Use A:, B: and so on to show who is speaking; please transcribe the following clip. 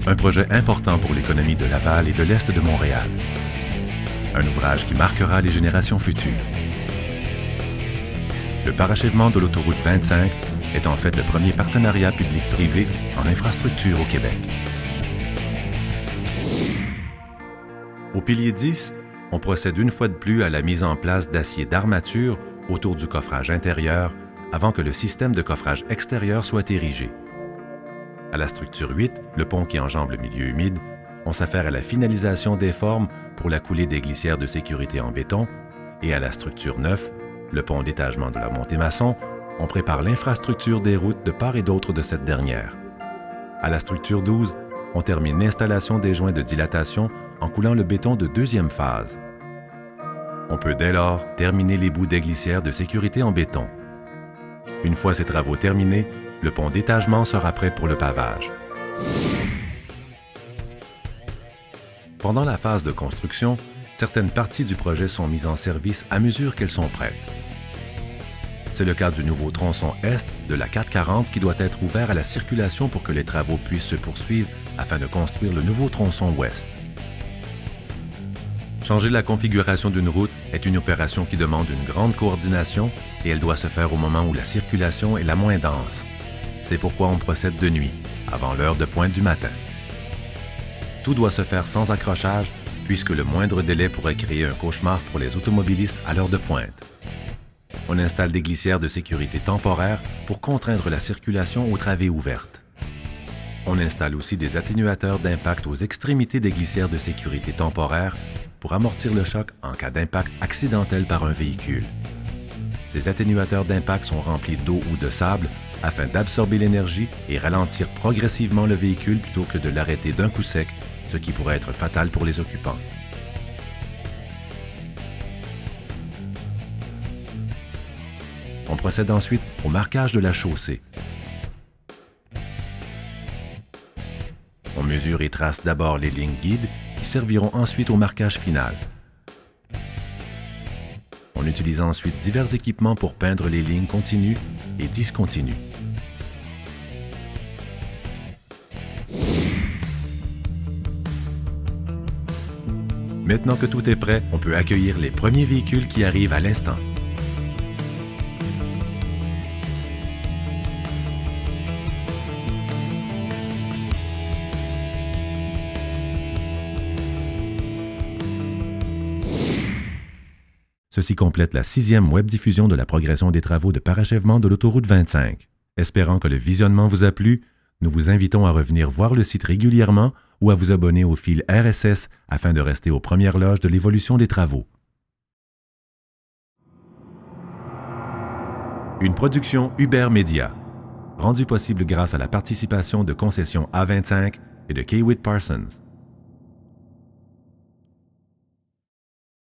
A: Un projet important pour l'économie de Laval et de l'Est de Montréal. Un ouvrage qui marquera les générations futures. Le parachèvement de l'autoroute 25 est en fait le premier partenariat public-privé en infrastructure au Québec. Au pilier 10, on procède une fois de plus à la mise en place d'acier d'armature autour du coffrage intérieur avant que le système de coffrage extérieur soit érigé. À la structure 8, le pont qui enjambe le milieu humide, on s'affaire à la finalisation des formes pour la coulée des glissières de sécurité en béton, et à la structure 9, le pont d'étagement de la montée maçon, on prépare l'infrastructure des routes de part et d'autre de cette dernière. À la structure 12, on termine l'installation des joints de dilatation en coulant le béton de deuxième phase. On peut dès lors terminer les bouts des glissières de sécurité en béton. Une fois ces travaux terminés, le pont d'étagement sera prêt pour le pavage. Pendant la phase de construction, certaines parties du projet sont mises en service à mesure qu'elles sont prêtes. C'est le cas du nouveau tronçon est de la 440 qui doit être ouvert à la circulation pour que les travaux puissent se poursuivre afin de construire le nouveau tronçon ouest. Changer la configuration d'une route est une opération qui demande une grande coordination et elle doit se faire au moment où la circulation est la moins dense. C'est pourquoi on procède de nuit, avant l'heure de pointe du matin. Tout doit se faire sans accrochage, puisque le moindre délai pourrait créer un cauchemar pour les automobilistes à l'heure de pointe. On installe des glissières de sécurité temporaires pour contraindre la circulation aux travées ouvertes. On installe aussi des atténuateurs d'impact aux extrémités des glissières de sécurité temporaires pour amortir le choc en cas d'impact accidentel par un véhicule. Ces atténuateurs d'impact sont remplis d'eau ou de sable afin d'absorber l'énergie et ralentir progressivement le véhicule plutôt que de l'arrêter d'un coup sec, ce qui pourrait être fatal pour les occupants. On procède ensuite au marquage de la chaussée. On mesure et trace d'abord les lignes guides qui serviront ensuite au marquage final. On utilise ensuite divers équipements pour peindre les lignes continues et discontinues. Maintenant que tout est prêt, on peut accueillir les premiers véhicules qui arrivent à l'instant. Ceci complète la 6e webdiffusion de la progression des travaux de parachèvement de l'autoroute 25. Espérant que le visionnement vous a plu, nous vous invitons à revenir voir le site régulièrement ou à vous abonner au fil RSS afin de rester aux premières loges de l'évolution des travaux. Une production Hubert Média, rendue possible grâce à la participation de Concessions A25 et de Kaywood Parsons.